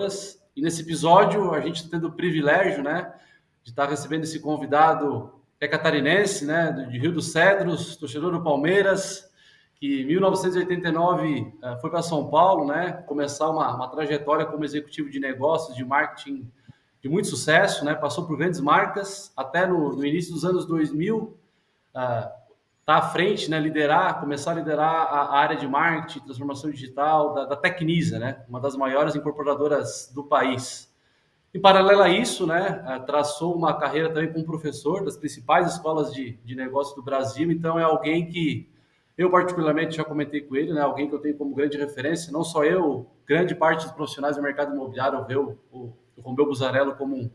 incorporadoras. E nesse episódio a gente está tendo o privilégio, né, de estar recebendo esse convidado que é catarinense, né, de Rio dos Cedros, torcedor do Palmeiras, que em 1989 foi para São Paulo, né, começar uma trajetória como executivo de negócios, de marketing de muito sucesso, né, passou por grandes marcas, até no início dos anos 2000, tá à frente, né, começar a liderar a área de marketing, transformação digital da Tecnisa, né, uma das maiores incorporadoras do país. Em paralelo a isso, né, traçou uma carreira também como professor das principais escolas de negócios do Brasil. Então, é alguém que eu particularmente já comentei com ele, né, alguém que eu tenho como grande referência. Não só eu, grande parte dos profissionais do mercado imobiliário vê o Romeu Buzarello como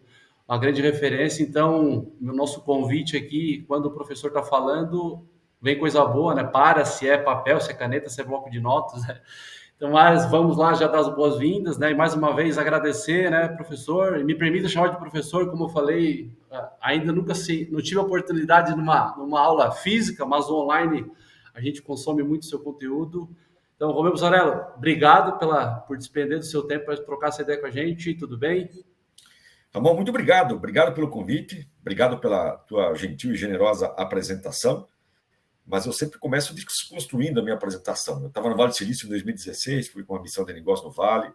uma grande referência. Então, no nosso convite aqui, quando o professor está falando, vem coisa boa, né? Se é papel, se é caneta, se é bloco de notas, né? Então, mas vamos lá já dar as boas-vindas, né? E mais uma vez agradecer, né, professor? E me permita chamar de professor, como eu falei, ainda não tive a oportunidade numa aula física, mas online a gente consome muito seu conteúdo. Então, Romeu Buzarello, obrigado por despender do seu tempo para trocar essa ideia com a gente. Tudo bem? Ramon, muito obrigado. Obrigado pelo convite, obrigado pela tua gentil e generosa apresentação. Mas eu sempre começo desconstruindo a minha apresentação. Eu estava no Vale do Silício em 2016, fui com uma missão de negócio no Vale,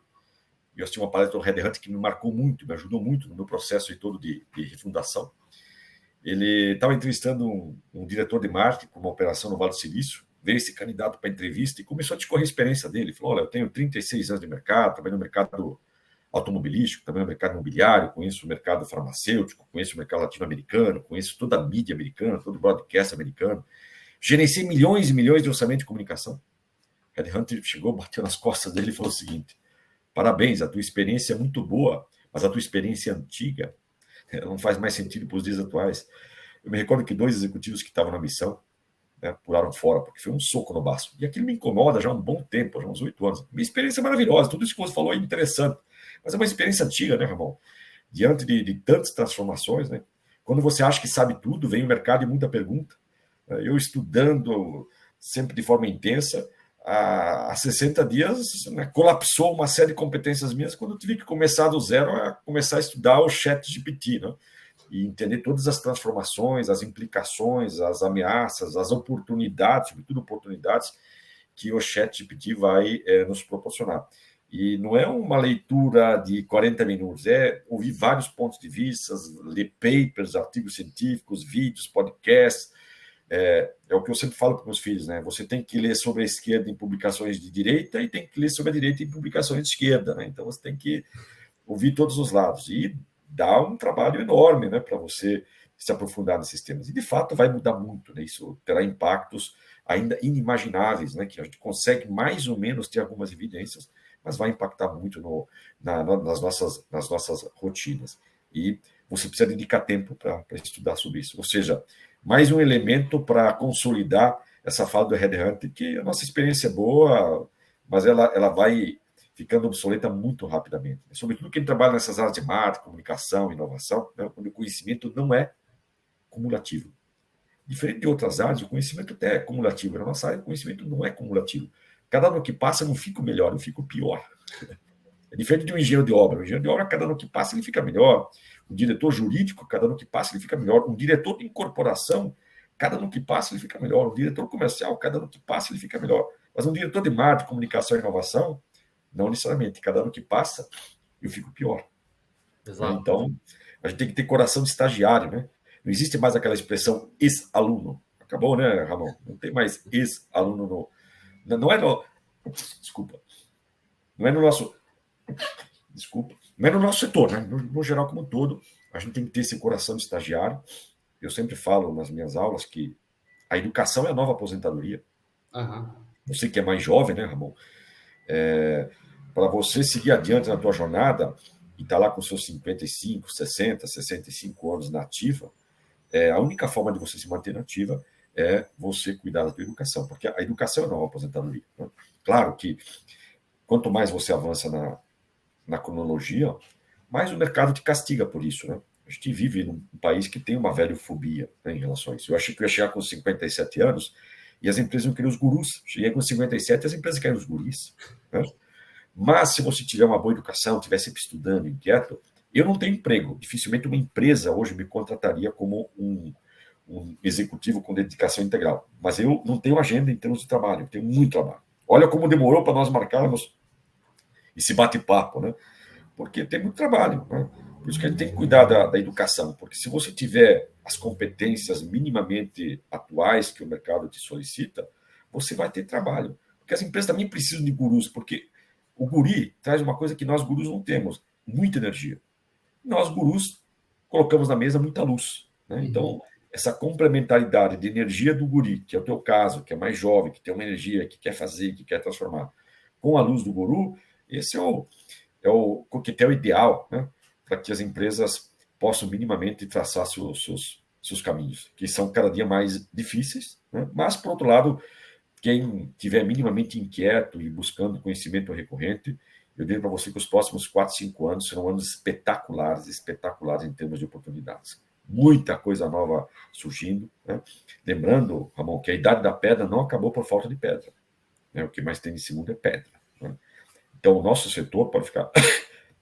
e eu assisti uma palestra do Red Hunt que me marcou muito, me ajudou muito no meu processo de todo de refundação. Ele estava entrevistando um diretor de marketing para uma operação no Vale do Silício, veio esse candidato para a entrevista e começou a discorrer a experiência dele. Ele falou, olha, eu tenho 36 anos de mercado, trabalhei no mercado automobilístico, também no mercado imobiliário, conheço o mercado farmacêutico, conheço o mercado latino-americano, conheço toda a mídia americana, todo o broadcast americano, gerenciei milhões e milhões de orçamento de comunicação. Red Hunter chegou, bateu nas costas dele e falou o seguinte, parabéns, a tua experiência é muito boa, mas a tua experiência é antiga, não faz mais sentido para os dias atuais. Eu me recordo que 2 executivos que estavam na missão, né, pularam fora, porque foi um soco no baço. E aquilo me incomoda já há um bom tempo, já há uns 8 anos. Minha experiência é maravilhosa, tudo isso que você falou é interessante, mas é uma experiência antiga, né, Ramon? Diante de tantas transformações, né? Quando você acha que sabe tudo, vem o mercado e muita pergunta. Eu estudando sempre de forma intensa, há 60 dias, né, colapsou uma série de competências minhas quando eu tive que começar do zero a começar a estudar o ChatGPT, né? E entender todas as transformações, as implicações, as ameaças, as oportunidades, sobretudo oportunidades que o ChatGPT vai nos proporcionar. E não é uma leitura de 40 minutos, é ouvir vários pontos de vista, ler papers, artigos científicos, vídeos, podcasts. É o que eu sempre falo para meus filhos, né? Você tem que ler sobre a esquerda em publicações de direita e tem que ler sobre a direita em publicações de esquerda, né? Então você tem que ouvir todos os lados e dá um trabalho enorme, né, para você se aprofundar nesses temas. E de fato vai mudar muito, né? Isso terá impactos ainda inimagináveis, né? Que a gente consegue mais ou menos ter algumas evidências, mas vai impactar muito nas nossas rotinas. E você precisa dedicar tempo para estudar sobre isso. Ou seja, mais um elemento para consolidar essa fala do Red Hunter, que a nossa experiência é boa, mas ela vai ficando obsoleta muito rapidamente. Sobretudo quem trabalha nessas áreas de marketing, comunicação, inovação, né, onde o conhecimento não é cumulativo. Diferente de outras áreas, o conhecimento até é cumulativo. Na nossa área, o conhecimento não é cumulativo. Cada ano que passa, eu não fico melhor, eu fico pior. É diferente de um engenheiro de obra. O engenheiro de obra, cada ano que passa, ele fica melhor. O diretor jurídico, cada ano que passa, ele fica melhor. Um diretor de incorporação, cada ano que passa, ele fica melhor. Um diretor comercial, cada ano que passa, ele fica melhor. Mas um diretor de marketing, comunicação e inovação, não necessariamente. Cada ano que passa, eu fico pior. Exato. Então, a gente tem que ter coração de estagiário, né? Não existe mais aquela expressão ex-aluno. Acabou, né, Ramon? Não tem mais ex-aluno no... Não é no... Desculpa. Não é no nosso... Desculpa. Não é no nosso setor, né? No geral, como um todo, a gente tem que ter esse coração de estagiário. Eu sempre falo nas minhas aulas que a educação é a nova aposentadoria. Uhum. Você que é mais jovem, né, Ramon? Para você seguir adiante na tua jornada e estar lá com seus 55, 60, 65 anos na ativa, a única forma de você se manter na ativa é você cuidar da tua educação, porque a educação é a nova aposentadoria. Né? Claro que quanto mais você avança na cronologia, mais o mercado te castiga por isso, né? A gente vive num país que tem uma velhofobia, né, em relação a isso. Eu achei que eu ia chegar com 57 anos e as empresas não queriam os gurus. Cheguei com 57 e as empresas querem os guris. Né? Mas se você tiver uma boa educação, estiver sempre estudando, inquieto, eu não tenho emprego. Dificilmente uma empresa hoje me contrataria como um executivo com dedicação integral. Mas eu não tenho agenda em termos de trabalho, eu tenho muito trabalho. Olha como demorou para nós marcarmos esse bate-papo, né? Porque tem muito trabalho, né? Por isso que a gente tem que cuidar da educação, porque se você tiver as competências minimamente atuais que o mercado te solicita, você vai ter trabalho. Porque as empresas também precisam de gurus, porque o guri traz uma coisa que nós gurus não temos, muita energia. Nós gurus colocamos na mesa muita luz, né? Então, essa complementaridade de energia do guri, que é o teu caso, que é mais jovem, que tem uma energia, que quer fazer, que quer transformar, com a luz do guru, esse é o coquetel ideal, né, para que as empresas possam minimamente traçar seus caminhos, que são cada dia mais difíceis, né? Mas, por outro lado, quem tiver minimamente inquieto e buscando conhecimento recorrente, eu digo para você que os próximos 4, 5 anos serão anos espetaculares, espetaculares em termos de oportunidades. Muita coisa nova surgindo, né? Lembrando, Ramon, que a idade da pedra não acabou por falta de pedra, né? O que mais tem nesse mundo é pedra, né? Então, o nosso setor pode ficar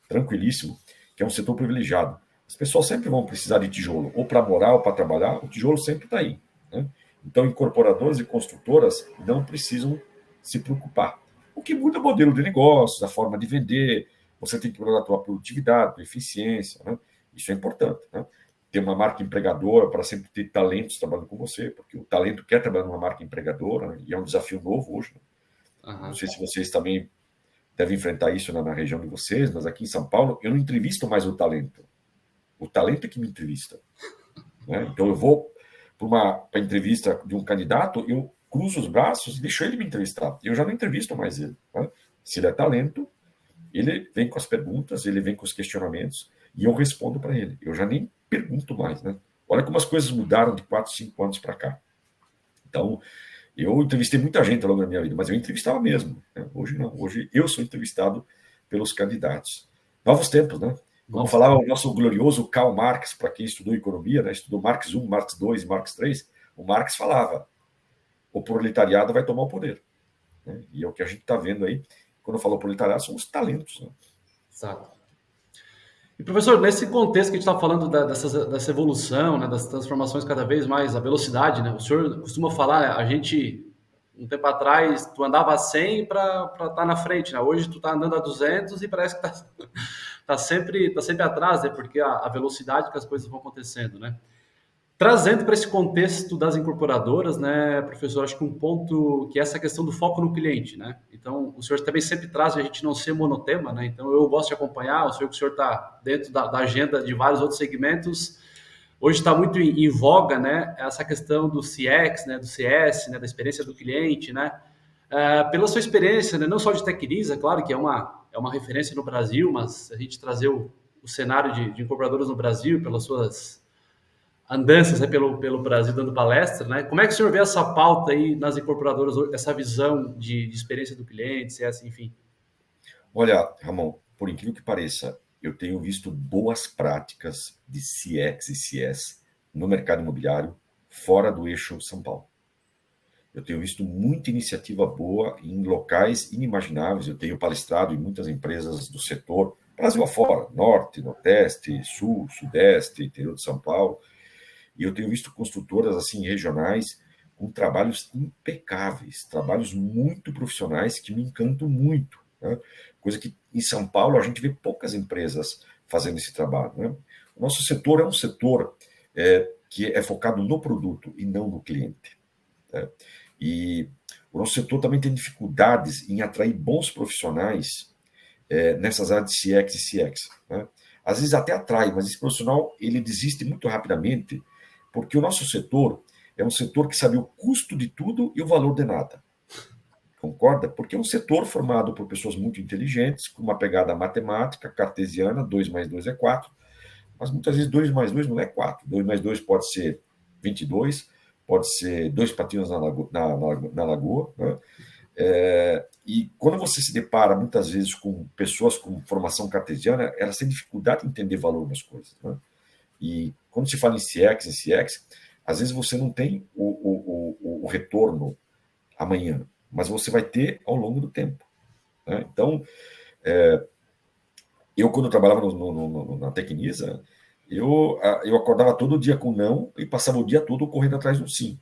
tranquilíssimo, que é um setor privilegiado. As pessoas sempre vão precisar de tijolo, ou para morar ou para trabalhar, o tijolo sempre está aí, né? Então, incorporadoras e construtoras não precisam se preocupar. O que muda é o modelo de negócios, a forma de vender, você tem que melhorar a tua produtividade, a tua eficiência, né? Isso é importante, né? Ter uma marca empregadora para sempre ter talentos trabalhando com você, porque o talento quer trabalhar numa marca empregadora, né? E é um desafio novo hoje, né? Não sei se vocês também devem enfrentar isso na região de vocês, mas aqui em São Paulo eu não entrevisto mais o talento. O talento é que me entrevista, né? Então eu vou para uma entrevista de um candidato, eu cruzo os braços e deixo ele me entrevistar. Eu já não entrevisto mais ele, né? Se ele é talento, ele vem com as perguntas, ele vem com os questionamentos e eu respondo para ele. Eu já nem pergunto mais, né? Olha como as coisas mudaram de 4, 5 anos para cá. Então, eu entrevistei muita gente ao longo da minha vida, mas eu entrevistava mesmo, né? Hoje não. Hoje eu sou entrevistado pelos candidatos. Novos tempos, né? Como falava o nosso glorioso Karl Marx, para quem estudou economia, né? Estudou Marx 1, Marx 2 e Marx 3, o Marx falava: o proletariado vai tomar o poder, né? E é o que a gente está vendo aí. Quando eu falo proletariado, são os talentos, né? Exato. E, professor, nesse contexto que a gente está falando dessa evolução, né, das transformações cada vez mais, a velocidade, né? O senhor costuma falar, né, a gente, um tempo atrás, tu andava a 100 para estar na frente, né? Hoje tu está andando a 200 e parece que tá sempre atrás, né? Porque a velocidade que as coisas vão acontecendo, né? Trazendo para esse contexto das incorporadoras, né, professor, acho que um ponto que é essa questão do foco no cliente, né? Então, o senhor também sempre traz a gente não ser monotema, né? Então, eu gosto de acompanhar, o senhor está dentro da agenda de vários outros segmentos. Hoje está muito em voga, né, essa questão do CX, né, do CS, né, da experiência do cliente, né? Pela sua experiência, né, não só de Tecnisa, claro que é uma referência no Brasil, mas a gente trazer o cenário de incorporadoras no Brasil, pelas suas andanças, né, pelo Brasil dando palestra, né? Como é que o senhor vê essa pauta aí nas incorporadoras, essa visão de experiência do cliente, CS, enfim? Olha, Ramon, por incrível que pareça, eu tenho visto boas práticas de CX e CS no mercado imobiliário fora do eixo São Paulo. Eu tenho visto muita iniciativa boa em locais inimagináveis. Eu tenho palestrado em muitas empresas do setor, Brasil afora, Norte, Nordeste, Sul, Sudeste, interior de São Paulo. E eu tenho visto construtoras assim regionais com trabalhos impecáveis, trabalhos muito profissionais que me encantam muito, né? Coisa que em São Paulo a gente vê poucas empresas fazendo esse trabalho, né? O nosso setor é um setor que é focado no produto e não no cliente, né? E o nosso setor também tem dificuldades em atrair bons profissionais nessas áreas de CX e CX, né? Às vezes até atrai, mas esse profissional ele desiste muito rapidamente, porque o nosso setor é um setor que sabe o custo de tudo e o valor de nada. Concorda? Porque é um setor formado por pessoas muito inteligentes, com uma pegada matemática, cartesiana, 2 mais 2 é 4, mas muitas vezes 2 mais 2 não é 4. 2 mais 2 pode ser 22, pode ser dois patinhos na lagoa, né? E quando você se depara muitas vezes com pessoas com formação cartesiana, elas têm dificuldade em entender valor nas coisas, né? E quando se fala em CX, às vezes você não tem o retorno amanhã, mas você vai ter ao longo do tempo, né? Então, Eu, quando eu trabalhava na Tecnisa, eu acordava todo dia com não e passava o dia todo correndo atrás do sim.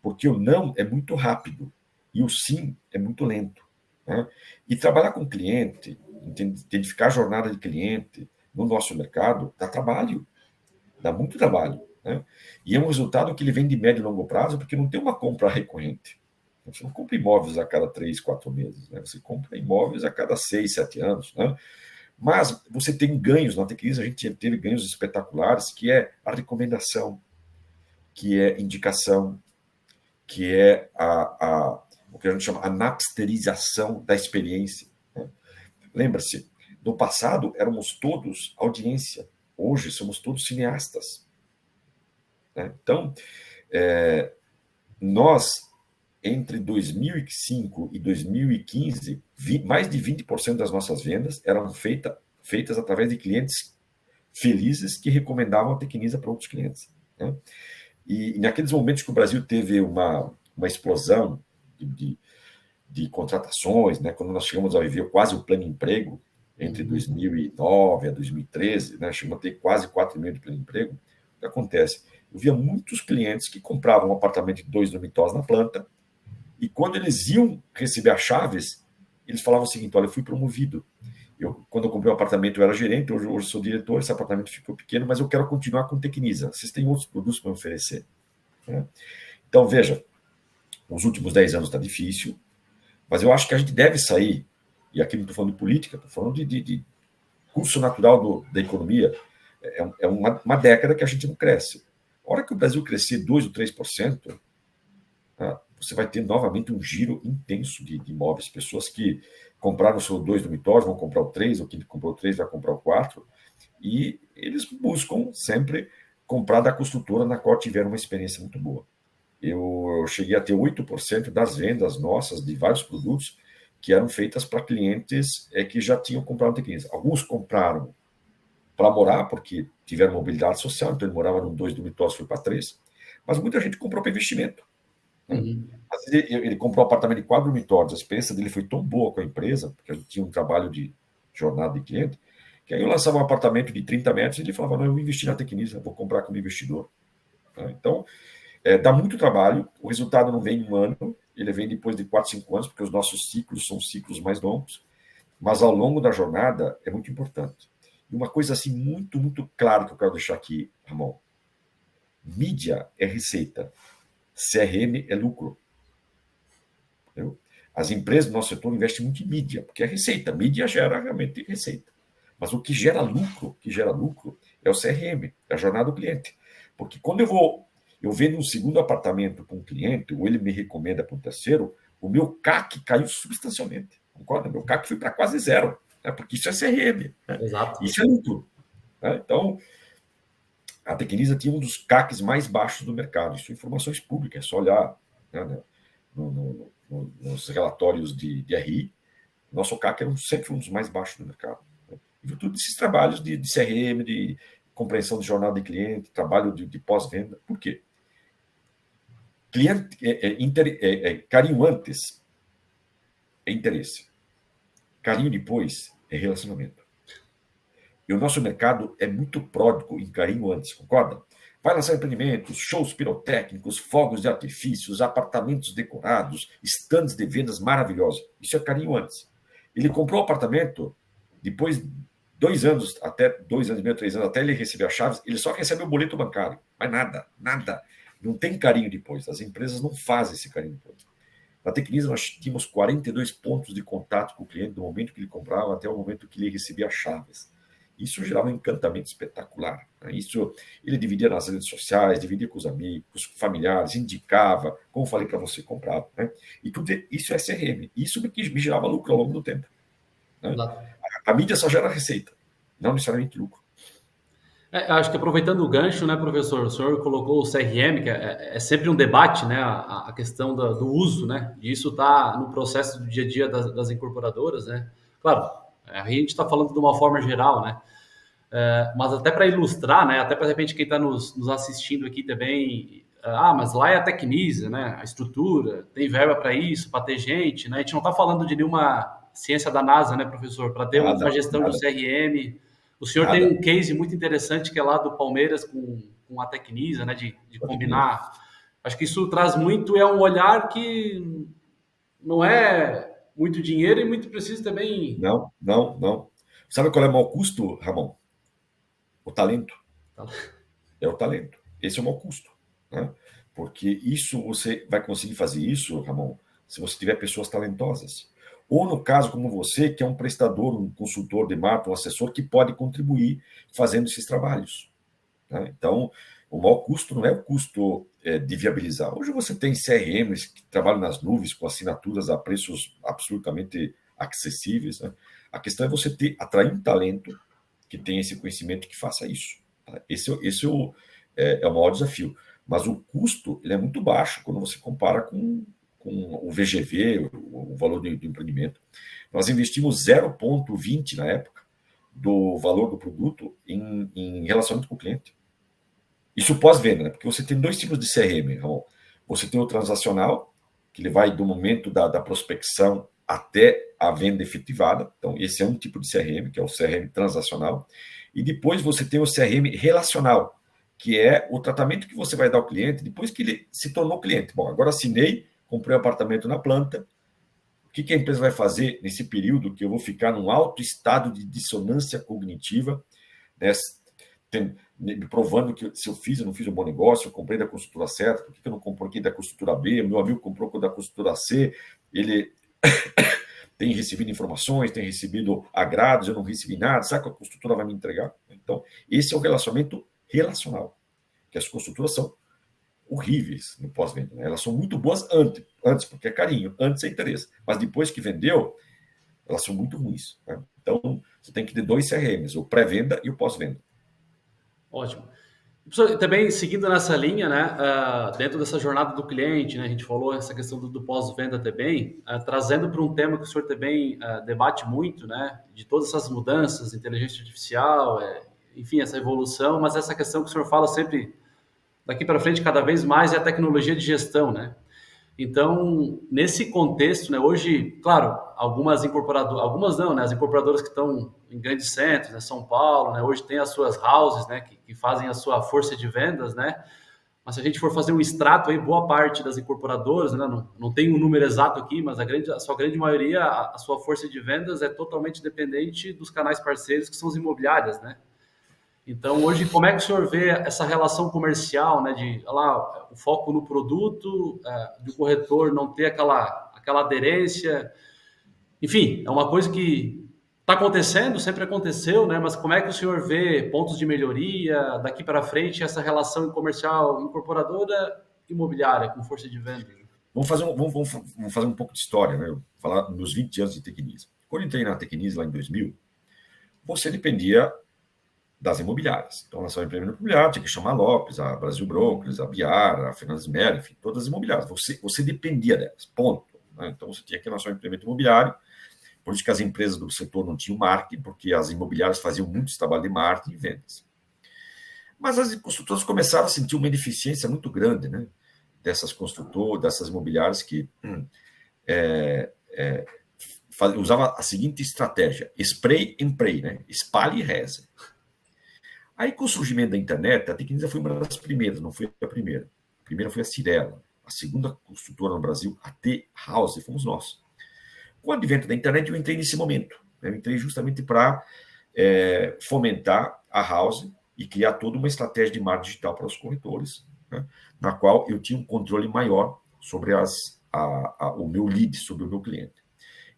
Porque o não é muito rápido e o sim é muito lento. Né? E trabalhar com cliente, identificar a jornada de cliente no nosso mercado, dá trabalho, dá muito trabalho. Né? E é um resultado que ele vem de médio e longo prazo, porque não tem uma compra recorrente. Você não compra imóveis a cada 3, 4 meses. Né? Você compra imóveis a cada 6, 7 anos. Né? Mas você tem ganhos. Na Tecnisa a gente teve ganhos espetaculares, que é a recomendação, que é indicação, que é o que a gente chama a napsterização da experiência. Né? Lembra-se, no passado éramos todos audiência, hoje somos todos cineastas. Né? Então, nós, entre 2005 e 2015, mais de 20% das nossas vendas eram feitas através de clientes felizes que recomendavam a Tecnisa para outros clientes. Né? E naqueles momentos que o Brasil teve uma explosão de contratações, né? Quando nós chegamos a viver quase o pleno emprego, entre 2009 a 2013, né? Chegamos a ter quase 4,5 de pleno emprego. O que acontece? Eu via muitos clientes que compravam um apartamento de 2 dormitórios na planta, e quando eles iam receber as chaves, eles falavam o seguinte: olha, eu fui promovido. Quando eu comprei um apartamento, eu era gerente, hoje sou diretor, esse apartamento ficou pequeno, mas eu quero continuar com Tecnisa. Vocês têm outros produtos para me oferecer. Né? Então, veja, os últimos 10 anos está difícil, mas eu acho que a gente deve sair, e aqui não estou falando de política, estou falando de curso natural da economia, é uma década que a gente não cresce. A hora que o Brasil crescer 2 ou 3%, tá, você vai ter novamente um giro intenso de imóveis. Pessoas que compraram o seu 2 dormitórios vão comprar o 3, ou quem comprou o 3 vai comprar o 4, e eles buscam sempre comprar da construtora na qual tiveram uma experiência muito boa. Eu cheguei a ter 8% das vendas nossas de vários produtos que eram feitas para clientes que já tinham comprado Tecnisa. Alguns compraram para morar, porque tiveram mobilidade social, então ele morava num 2 dormitórios, foi para 3, mas muita gente comprou para investimento. Né? Às vezes ele comprou um apartamento de 4 dormitórios, a experiência dele foi tão boa com a empresa, porque a gente tinha um trabalho de jornada de cliente, que aí eu lançava um apartamento de 30 metros e ele falava: não, eu vou investir na Tecnisa, vou comprar como investidor. Né? Então, dá muito trabalho, o resultado não vem em um ano, ele vem depois de 4, 5 anos, porque os nossos ciclos são ciclos mais longos, mas ao longo da jornada é muito importante. E uma coisa assim muito, muito clara que eu quero deixar aqui, Ramon: mídia é receita, CRM é lucro. Entendeu? As empresas do nosso setor investem muito em mídia, porque é receita, mídia gera realmente receita. Mas o que gera lucro é o CRM, é a jornada do cliente. Porque quando eu vendo um segundo apartamento para um cliente, ou ele me recomenda para um terceiro, o meu CAC caiu substancialmente. Concorda? Meu CAC foi para quase zero, né? Porque isso é CRM. Né? Exato. Isso é lucro. Né? Então, a Tecnisa tinha um dos CACs mais baixos do mercado. Isso é informações públicas, é só olhar, né, nos relatórios de RI. Nosso CAC era sempre um dos mais baixos do mercado. Né? E virtude desses trabalhos de CRM, de compreensão de jornada de cliente, trabalho de pós-venda. Por quê? Carinho antes é interesse. Carinho depois é relacionamento. E o nosso mercado é muito pródigo em carinho antes, concorda? Vai lançar empreendimentos, shows pirotécnicos, fogos de artifícios, apartamentos decorados, estandes de vendas maravilhosos. Isso é carinho antes. Ele comprou o apartamento, depois 2 anos, até 2 anos e meio, 3 anos, até ele receber as chaves, ele só recebe o boleto bancário. Mas nada. Não tem carinho depois. As empresas não fazem esse carinho depois. Na Tecnisa, nós tínhamos 42 pontos de contato com o cliente, do momento que ele comprava até o momento que ele recebia as chaves. Isso gerava um encantamento espetacular. Né? Isso ele dividia nas redes sociais, dividia com os amigos, com familiares, indicava, como falei para você, comprava. Né? E tudo isso é CRM. Isso me gerava lucro ao longo do tempo. Né? A mídia só gera receita, não necessariamente lucro. Acho que aproveitando o gancho, né, professor, o senhor colocou o CRM, que é sempre um debate, né, a questão do uso, né, e isso está no processo do dia a dia das incorporadoras, né. Claro, a gente está falando de uma forma geral, né, mas até para ilustrar, né, até para de repente quem está nos assistindo aqui também, mas lá é a Tecnisa, né, a estrutura, tem verba para isso, para ter gente, né, a gente não está falando de nenhuma ciência da NASA, né, professor? Para ter uma Nada, gestão de nada, CRM. O senhor tem nada. um case muito interessante que é lá do Palmeiras com a Tecnisa, né, de combinar. Acho que isso traz muito, é um olhar que não é muito dinheiro e muito preciso também. Não, não, não. Sabe qual é o maior custo, Ramon? O talento. É o talento. Esse é o maior custo, né? Porque isso você vai conseguir fazer isso, Ramon, se você tiver pessoas talentosas. Ou no caso como você, que é um prestador, um consultor de marketing, um assessor que pode contribuir fazendo esses trabalhos, né? Então, o maior custo não é o custo de viabilizar. Hoje você tem CRMs que trabalham nas nuvens com assinaturas a preços absolutamente acessíveis, né? A questão é você atrair um talento que tenha esse conhecimento que faça isso. Tá? Esse é o maior desafio. Mas o custo ele é muito baixo quando você compara com o VGV, o valor do empreendimento. Nós investimos 0,20 na época do valor do produto em relacionamento com o cliente. Isso pós-venda, né? Porque você tem dois tipos de CRM, Ramon. Você tem o transacional, que ele vai do momento da prospecção até a venda efetivada. Então, esse é um tipo de CRM, que é o CRM transacional. E depois você tem o CRM relacional, que é o tratamento que você vai dar ao cliente depois que ele se tornou cliente. Bom, agora assinei, comprei um apartamento na planta. O que a empresa vai fazer nesse período que eu vou ficar num alto estado de dissonância cognitiva, né? Me provando que se eu fiz ou não fiz um bom negócio, eu comprei da construtora certa, por que eu não comprei da construtora B, meu amigo comprou da construtora C, ele tem recebido informações, tem recebido agrados, eu não recebi nada, sabe que a construtora vai me entregar? Então, esse é o relacionamento relacional, que as construtoras são horríveis no pós-venda, né? Elas são muito boas antes, porque é carinho, antes é interesse, mas depois que vendeu, elas são muito ruins, né? Então, você tem que ter dois CRMs, o pré-venda e o pós-venda. Ótimo. Professor, também seguindo nessa linha, né, dentro dessa jornada do cliente, né, a gente falou essa questão do pós-venda também, trazendo para um tema que o senhor também debate muito, né, de todas essas mudanças, inteligência artificial, enfim, essa evolução, mas essa questão que o senhor fala sempre daqui para frente cada vez mais é a tecnologia de gestão, né? Então, nesse contexto, né, hoje, claro, algumas incorporadoras, algumas não, né, as incorporadoras que estão em grandes centros, né, São Paulo, né, hoje tem as suas houses, né, que fazem a sua força de vendas, né, mas se a gente for fazer um extrato aí, boa parte das incorporadoras, né, não tem um número exato aqui, mas a sua grande maioria, a sua força de vendas é totalmente dependente dos canais parceiros, que são as imobiliárias, né. Então, hoje, como é que o senhor vê essa relação comercial, né, de lá, o foco no produto, do corretor não ter aquela aderência? Enfim, é uma coisa que está acontecendo, sempre aconteceu, né? Mas como é que o senhor vê pontos de melhoria daqui para frente, essa relação comercial incorporadora imobiliária com força de venda? Vamos fazer um pouco de história, né? Vou falar dos 20 anos de Tecnisa. Quando eu entrei na Tecnisa lá em 2000, você dependia das imobiliárias. Então, nós estávamos empreendendo imobiliária, tinha que chamar a Lopes, a Brasil Brokers, a Biar, a Fernandes Melo, enfim, todas as imobiliárias. Você dependia delas, ponto. Né? Então, você tinha que lançar um empreendimento imobiliário, por isso que as empresas do setor não tinham marketing, porque as imobiliárias faziam muito trabalho de marketing e vendas. Mas as construtoras começaram a sentir uma ineficiência muito grande, né? Dessas construtoras, dessas imobiliárias que usava a seguinte estratégia: spray and pray, né? Espalhe e reze. Aí, com o surgimento da internet, a Tecnisa foi uma das primeiras, não foi a primeira. A primeira foi a Cirela, a segunda construtora no Brasil, a T-House, fomos nós. Com o advento da internet, eu entrei nesse momento. Eu entrei justamente para fomentar a House e criar toda uma estratégia de marketing digital para os corretores, né, na qual eu tinha um controle maior sobre o meu lead, sobre o meu cliente.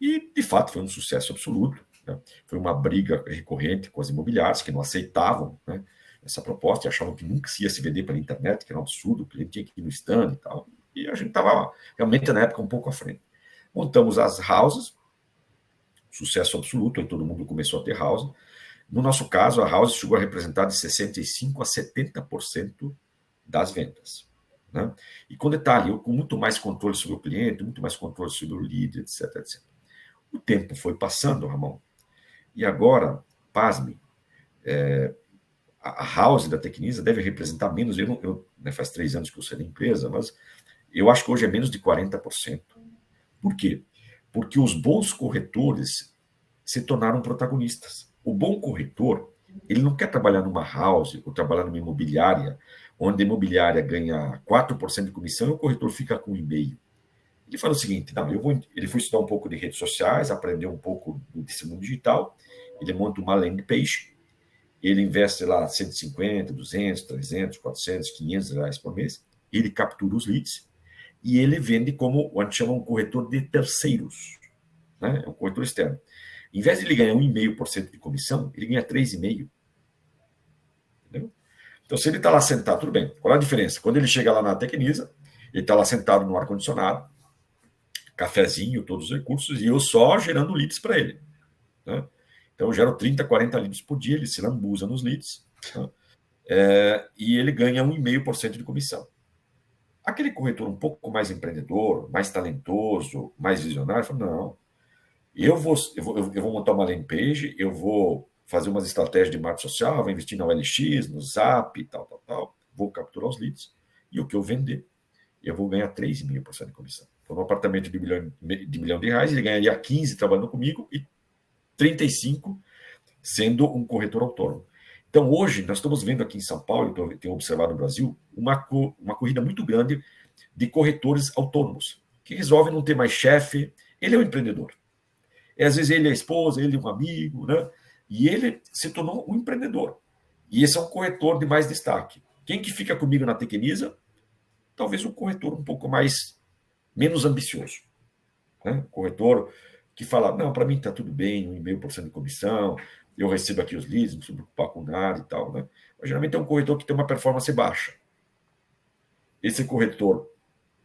E, de fato, foi um sucesso absoluto. Né? Foi uma briga recorrente com as imobiliárias, que não aceitavam, né, essa proposta e achavam que nunca se ia se vender pela internet, que era um absurdo, o cliente tinha que ir no stand e tal. E a gente estava, realmente, na época, um pouco à frente. Montamos as houses, sucesso absoluto, aí todo mundo começou a ter house. No nosso caso, a house chegou a representar de 65% a 70% das vendas. Né? E com detalhe, eu com muito mais controle sobre o cliente, muito mais controle sobre o lead, etc, etc. O tempo foi passando, Ramon, e agora, pasme, a house da Tecnisa deve representar menos, faz 3 anos que eu saí da empresa, mas eu acho que hoje é menos de 40%. Por quê? porque os bons corretores se tornaram protagonistas. O bom corretor, ele não quer trabalhar numa house ou trabalhar numa imobiliária, onde a imobiliária ganha 4% de comissão e o corretor fica com 1,5%. Ele fala o seguinte, não, ele foi estudar um pouco de redes sociais, aprender um pouco desse mundo digital, ele monta uma landing page, ele investe lá 150, 200, 300, 400, 500 reais por mês, ele captura os leads e ele vende como a gente chama um corretor de terceiros, né? É um corretor externo. Em vez de ele ganhar 1,5% de comissão, ele ganha 3,5%. Entendeu? Então, se ele está lá sentado, tudo bem. Qual é a diferença? Quando ele chega lá na Tecnisa, ele está lá sentado no ar-condicionado, cafezinho, todos os recursos, e eu só gerando leads para ele. Né? Então, eu gero 30, 40 leads por dia, ele se lambuza nos leads, né? E ele ganha 1,5% de comissão. Aquele corretor um pouco mais empreendedor, mais talentoso, mais visionário, fala, não, eu vou montar uma landing page, eu vou fazer umas estratégias de marketing social, vou investir na OLX, no Zap, tal, vou capturar os leads, e o que eu vender, eu vou ganhar 3,5% de comissão. Então, no apartamento de milhão de reais, ele ganharia 15 trabalhando comigo e 35 sendo um corretor autônomo. Então, hoje, nós estamos vendo aqui em São Paulo, eu tenho observado no Brasil, uma corrida muito grande de corretores autônomos, que resolvem não ter mais chefe, ele é um empreendedor. E, às vezes ele é a esposa, ele é um amigo, né? E ele se tornou um empreendedor. E esse é um corretor de mais destaque. Quem que fica comigo na Tecnisa? Talvez um corretor um pouco menos ambicioso. Né? Corretor que fala, não, para mim está tudo bem, 1,5% de comissão, eu recebo aqui os leads, não preciso me preocupar com nada e tal. Né? Mas, geralmente é um corretor que tem uma performance baixa. Esse corretor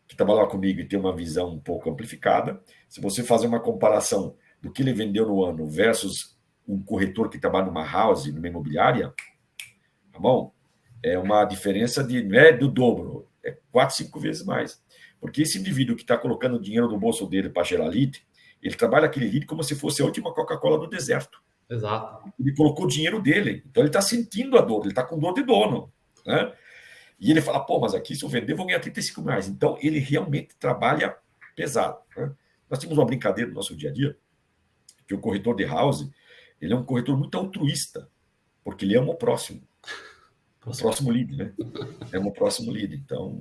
que trabalha comigo e tem uma visão um pouco amplificada, se você fazer uma comparação do que ele vendeu no ano versus um corretor que trabalha numa house, numa imobiliária, tá bom? É uma diferença não é do dobro, é 4, 5 vezes mais. Porque esse indivíduo que está colocando dinheiro no bolso dele para gerar lead, ele trabalha aquele lead como se fosse a última Coca-Cola do deserto. Exato. Ele colocou o dinheiro dele, então ele está sentindo a dor, ele está com dor de dono, né? E ele fala, pô, mas aqui se eu vender eu vou ganhar 35 reais. Então ele realmente trabalha pesado. Né? Nós temos uma brincadeira no nosso dia a dia, que o corretor de house, ele é um corretor muito altruísta, porque ele ama o próximo. O próximo lead, né? É o próximo lead. Então,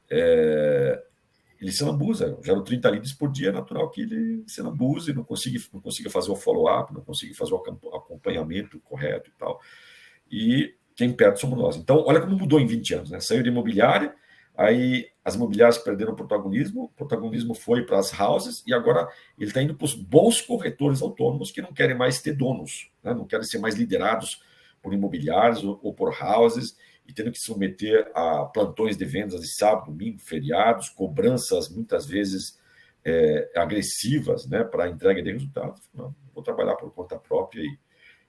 ele se lambuza. Eu gero 30 leads por dia, é natural que ele se lambuze, não consiga fazer o follow-up, não consiga fazer o acompanhamento correto e tal. E quem perde somos nós. Então, olha como mudou em 20 anos. Né? Saiu de imobiliária, aí as imobiliárias perderam o protagonismo foi para as houses, e agora ele está indo para os bons corretores autônomos que não querem mais ter donos, né? Não querem ser mais liderados por imobiliários ou por houses, e tendo que se submeter a plantões de vendas de sábado, domingo, feriados, cobranças muitas vezes agressivas, né, para a entrega de resultados. Não, vou trabalhar por conta própria e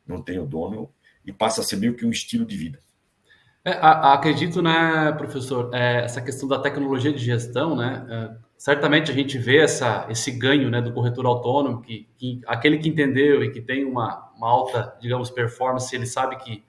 não tenho dono, e passa a ser meio que um estilo de vida. Acredito, né, professor, essa questão da tecnologia de gestão, né, certamente a gente vê esse ganho, né, do corretor autônomo, que aquele que entendeu e que tem uma alta, digamos, performance, ele sabe que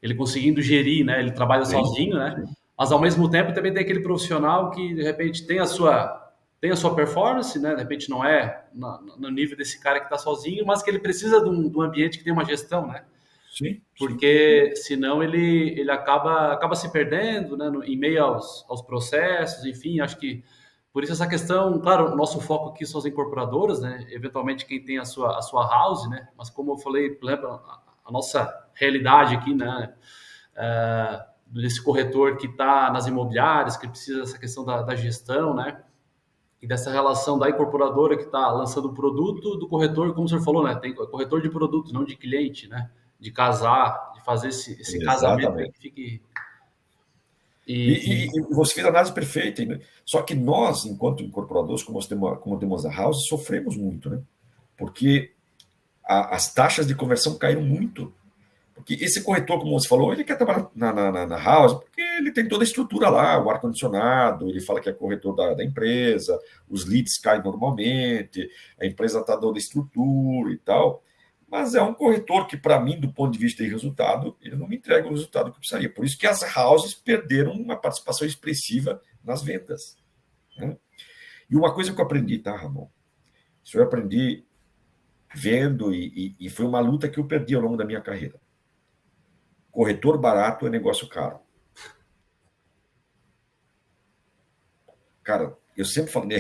ele conseguindo gerir, né, ele trabalha sozinho, né, mas ao mesmo tempo também tem aquele profissional que de repente tem a sua performance, né, de repente não é no nível desse cara que está sozinho, mas que ele precisa de um ambiente que tem uma gestão, né? Sim. Porque senão ele acaba se perdendo, né, em meio aos processos, enfim, acho que por isso essa questão, claro, o nosso foco aqui são as incorporadoras, né, eventualmente quem tem a sua house, né, mas como eu falei, por exemplo, a nossa realidade aqui, né, desse corretor que está nas imobiliárias, que precisa dessa questão da gestão, né, e dessa relação da incorporadora que está lançando o produto do corretor, como o senhor falou, né, tem corretor de produto, não de cliente, né, de casar, de fazer esse casamento aí que fique... E você fez a análise perfeita. Né? Só que nós, enquanto incorporadores, como temos a House, sofremos muito, né? Porque as taxas de conversão caíram muito. Porque esse corretor, como você falou, ele quer trabalhar na House, porque ele tem toda a estrutura lá, o ar-condicionado, ele fala que é corretor da empresa, os leads caem normalmente, a empresa está dando estrutura e tal. Mas é um corretor que, para mim, do ponto de vista de resultado, ele não me entrega o resultado que eu precisaria. Por isso que as houses perderam uma participação expressiva nas vendas. Né? E uma coisa que eu aprendi, tá, Ramon? Isso eu aprendi vendo e foi uma luta que eu perdi ao longo da minha carreira. Corretor barato é negócio caro. Cara, eu sempre falo, né,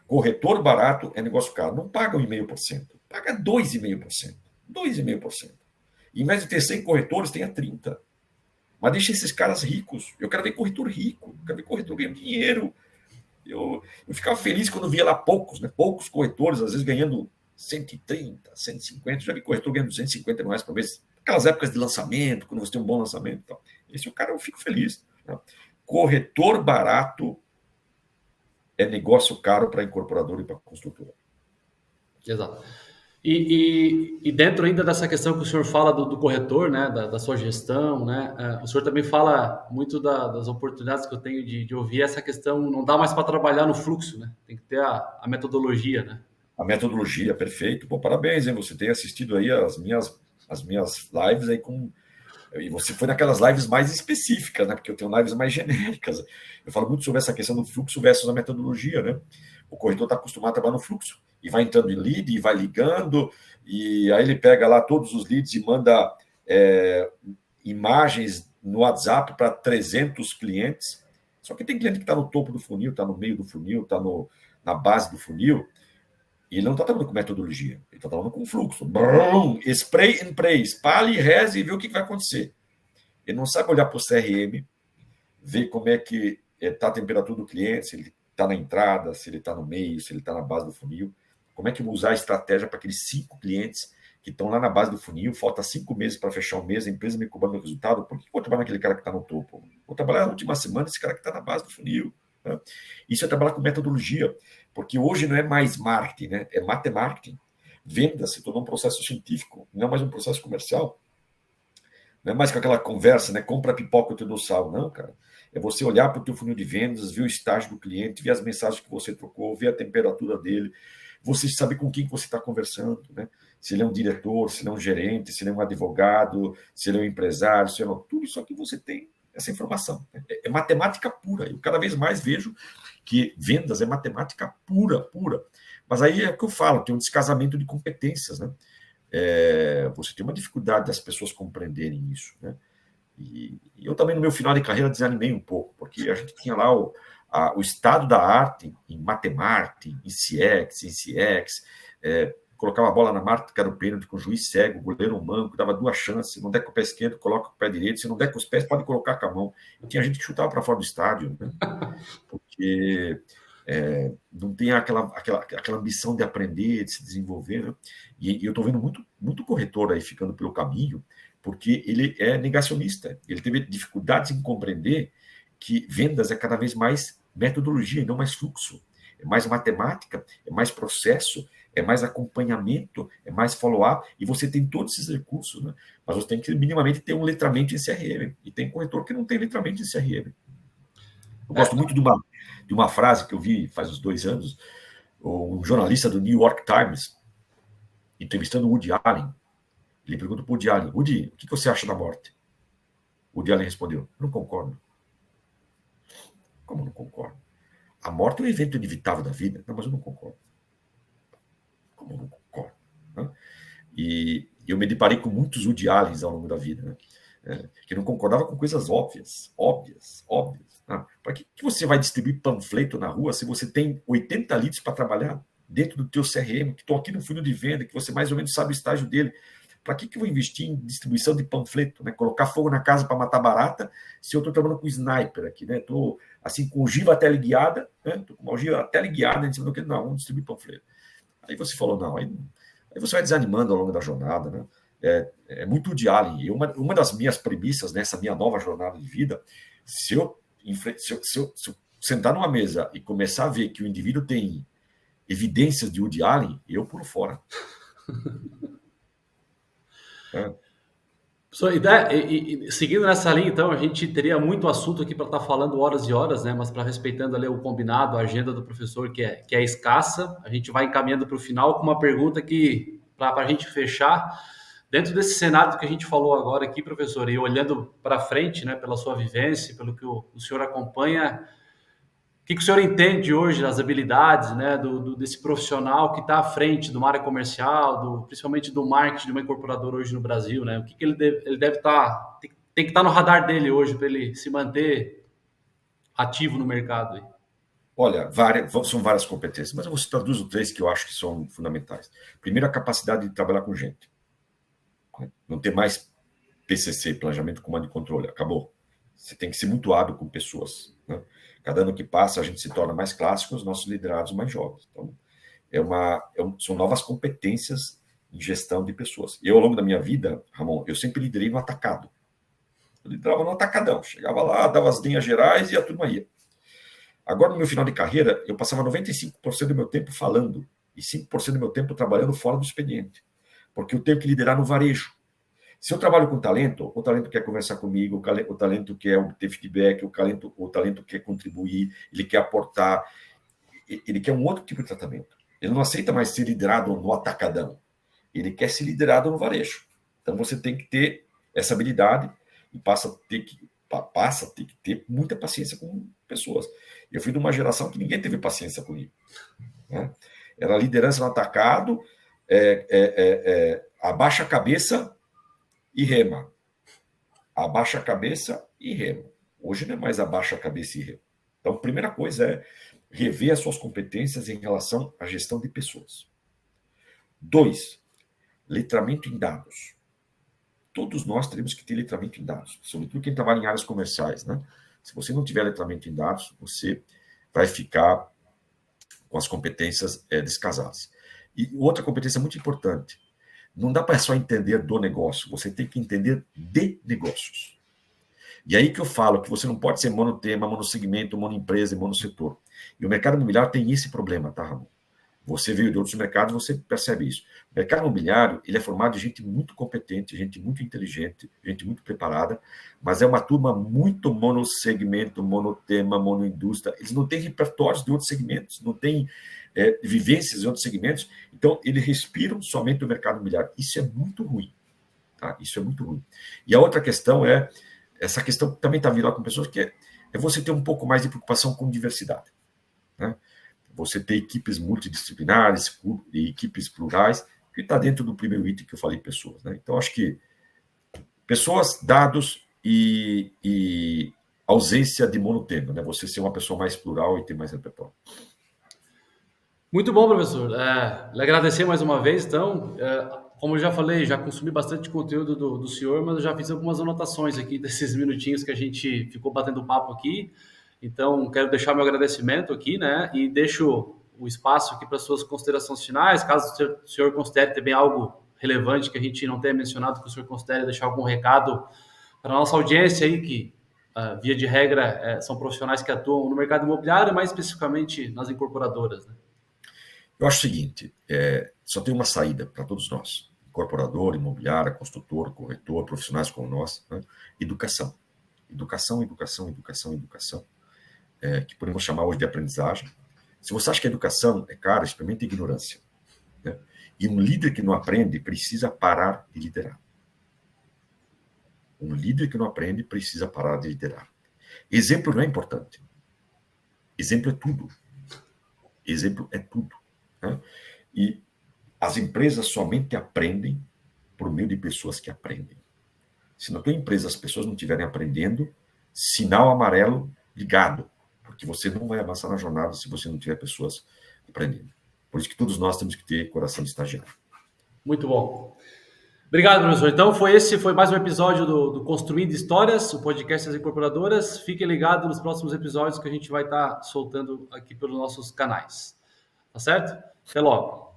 corretor barato é negócio caro. Não paga 1,5%, paga 2,5%. 2,5%. E em vez de ter 100 corretores, tenha 30. Mas deixa esses caras ricos. Eu quero ver corretor rico, eu quero ver corretor ganhando dinheiro. Eu ficava feliz quando via lá poucos, né? Poucos corretores, às vezes ganhando 130, 150. Já vi corretor ganhando R$ 250 por mês. Aquelas épocas de lançamento, quando você tem um bom lançamento. Tal. Esse é o cara, eu fico feliz. Né? Corretor barato é negócio caro para incorporador e para construtora. Exato. E dentro ainda dessa questão que o senhor fala do corretor, né, da sua gestão, né, o senhor também fala muito das oportunidades que eu tenho de ouvir essa questão, não dá mais para trabalhar no fluxo, né, tem que ter a metodologia, né. A metodologia, perfeito. Pô, parabéns, hein? Você tem assistido aí as minhas lives aí com. E você foi naquelas lives mais específicas, né? Porque eu tenho lives mais genéricas. Eu falo muito sobre essa questão do fluxo versus a metodologia, né? O corretor está acostumado a trabalhar no fluxo e vai entrando em lead e vai ligando, e aí ele pega lá todos os leads e manda imagens no WhatsApp para 300 clientes. Só que tem cliente que está no topo do funil, está no meio do funil, está na base do funil. E ele não está trabalhando com metodologia, ele está trabalhando com fluxo. Brum, spray and pray, espalhe, reze e vê o que vai acontecer. Ele não sabe olhar para o CRM, ver como é que está a temperatura do cliente, se ele está na entrada, se ele está no meio, se ele está na base do funil. Como é que eu vou usar a estratégia para aqueles 5 clientes que estão lá na base do funil, falta 5 meses para fechar o mês, a empresa me cobrando o resultado, por que eu vou trabalhar naquele cara que está no topo? Vou trabalhar na última semana esse cara que está na base do funil. Né? Isso é trabalhar com metodologia, porque hoje não é mais marketing, né? É matemarketing. Venda se tornou um processo científico, não é mais um processo comercial. Não é mais com aquela conversa, né? Compra pipoca e eu te dou sal. Não, cara. É você olhar para o teu funil de vendas, ver o estágio do cliente, ver as mensagens que você trocou, ver a temperatura dele, você saber com quem você está conversando, né? Se ele é um diretor, se ele é um gerente, se ele é um advogado, se ele é um empresário, se ele é tudo isso aqui você tem essa informação. É matemática pura. Eu cada vez mais vejo que vendas é matemática pura, pura. Mas aí é o que eu falo, tem um descasamento de competências, né? Você tem uma dificuldade das pessoas compreenderem isso, né? E eu também, no meu final de carreira, desanimei um pouco, porque a gente tinha lá o estado da arte em matemática, em CX, em CX, colocava a bola na marca do pênalti com o juiz cego, o goleiro manco, dava 2 chances, se não der com o pé esquerdo, coloca com o pé direito, se não der com os pés, pode colocar com a mão. E tinha gente que chutava para fora do estádio, né? Porque não tem aquela ambição de aprender, de se desenvolver, né? E eu estou vendo muito corretor aí ficando pelo caminho, porque ele é negacionista, ele teve dificuldades em compreender que vendas é cada vez mais metodologia e não mais fluxo, é mais matemática, é mais processo, é mais acompanhamento, é mais follow-up, e você tem todos esses recursos, né? Mas você tem que minimamente ter um letramento em CRM, e tem corretor que não tem letramento em CRM. Eu gosto muito de uma frase que eu vi faz uns 2 anos, um jornalista do New York Times, entrevistando o Woody Allen. Ele pergunta para o Woody Allen: Woody, o que você acha da morte? O Woody Allen respondeu: não concordo. Como não concordo? A morte é um evento inevitável da vida. Não, mas eu não concordo. Como eu não concordo? Né? E eu me deparei com muitos Woody Allens ao longo da vida, né? Que não concordava com coisas óbvias. Para que você vai distribuir panfleto na rua se você tem 80 litros para trabalhar dentro do teu CRM, que estou aqui no funil de venda, que você mais ou menos sabe o estágio dele? Para que eu vou investir em distribuição de panfleto, né? Colocar fogo na casa para matar barata, se eu estou trabalhando com sniper aqui, né? Estou assim com ogiva teleguiada, né? Estou com uma ogiva teleguiada em cima do que não, vamos distribuir panfleto. Aí você falou, não, aí você vai desanimando ao longo da jornada, né? É muito Woody Allen. E uma das minhas premissas nessa minha nova jornada de vida, se eu sentar numa mesa e começar a ver que o indivíduo tem evidências de Woody Allen, eu pulo fora. Seguindo nessa linha, então, a gente teria muito assunto aqui para estar falando horas e horas, né? Mas para respeitando ali o combinado, a agenda do professor, que é escassa, a gente vai encaminhando para o final com uma pergunta que, para a gente fechar, dentro desse cenário que a gente falou agora aqui, professor, e olhando para frente, né, pela sua vivência, pelo que o senhor acompanha, que o senhor entende hoje das habilidades, né, desse profissional que está à frente de uma área comercial, principalmente do marketing de uma incorporadora hoje no Brasil, né? O que ele deve estar, tem que estar no radar dele hoje para ele se manter ativo no mercado aí? Olha, são várias competências, mas eu vou citar duas ou três que eu acho que são fundamentais. Primeiro, a capacidade de trabalhar com gente. Não ter mais PCC, Planejamento, Comando e Controle. Acabou. Você tem que ser muito hábil com pessoas. Né? Cada ano que passa, a gente se torna mais clássico, os nossos liderados mais jovens. Então, são novas competências em gestão de pessoas. Eu, ao longo da minha vida, Ramon, eu sempre liderei no atacado. Eu liderava no atacadão. Chegava lá, dava as linhas gerais e a turma ia. Agora, no meu final de carreira, eu passava 95% do meu tempo falando e 5% do meu tempo trabalhando fora do expediente. Porque eu tenho que liderar no varejo. Se eu trabalho com talento, o talento quer conversar comigo, o talento quer obter feedback, o talento quer contribuir, ele quer aportar, ele quer um outro tipo de tratamento. Ele não aceita mais ser liderado no atacadão. Ele quer ser liderado no varejo. Então, você tem que ter essa habilidade e passa a ter que ter muita paciência com pessoas. Eu fui de uma geração que ninguém teve paciência comigo. Né? Era liderança no atacado, abaixa a cabeça e rema. Abaixa a cabeça e rema. Hoje não é mais abaixa a cabeça e rema. Então, a primeira coisa é rever as suas competências em relação à gestão de pessoas. 2, letramento em dados. Todos nós teremos que ter letramento em dados, sobretudo quem trabalha em áreas comerciais, né? Se você não tiver letramento em dados, você vai ficar com as competências descasadas. E outra competência muito importante, não dá para só entender do negócio, você tem que entender de negócios. E aí que eu falo que você não pode ser monotema, monossegmento, monoempresa e monossetor. E o mercado imobiliário tem esse problema, tá, Ramon? Você veio de outros mercados, você percebe isso. O mercado imobiliário, ele é formado de gente muito competente, gente muito inteligente, gente muito preparada, mas é uma turma muito monossegmento, monotema, monoindústria. Eles não têm repertórios de outros segmentos, não têm vivências em outros segmentos, então eles respiram somente o mercado imobiliário. Isso é muito ruim. Tá? Isso é muito ruim. E a outra questão essa questão também está virada com pessoas, que é você ter um pouco mais de preocupação com diversidade. Né? Você ter equipes multidisciplinares, equipes plurais, que está dentro do primeiro item que eu falei, pessoas. Né? Então, acho que pessoas, dados e ausência de monotema, né? Você ser uma pessoa mais plural e ter mais repertório. Muito bom, professor. Lhe agradecer mais uma vez, então. Como eu já falei, já consumi bastante conteúdo do senhor, mas eu já fiz algumas anotações aqui desses minutinhos que a gente ficou batendo papo aqui. Então, quero deixar meu agradecimento aqui, né? E deixo o espaço aqui para suas considerações finais, caso o senhor considere também algo relevante que a gente não tenha mencionado, que o senhor considere deixar algum recado para a nossa audiência aí, que, via de regra, são profissionais que atuam no mercado imobiliário, mais especificamente nas incorporadoras, né? Eu acho o seguinte, só tem uma saída para todos nós, incorporador, imobiliária, construtor, corretor, profissionais como nós, né? Educação. Educação, educação, educação, educação. Que podemos chamar hoje de aprendizagem. Se você acha que a educação é cara, experimente a ignorância. Né? E um líder que não aprende precisa parar de liderar. Um líder que não aprende precisa parar de liderar. Exemplo não é importante. Exemplo é tudo. Exemplo é tudo. Né? E as empresas somente aprendem por meio de pessoas que aprendem. Se na tua empresa as pessoas não estiverem aprendendo, sinal amarelo ligado. Porque você não vai avançar na jornada se você não tiver pessoas aprendendo. Por isso que todos nós temos que ter coração de estagiário. Muito bom. Obrigado, professor. Então, foi mais um episódio do Construindo Histórias, o podcast das incorporadoras. Fiquem ligados nos próximos episódios que a gente vai estar soltando aqui pelos nossos canais. Tá certo? Até logo.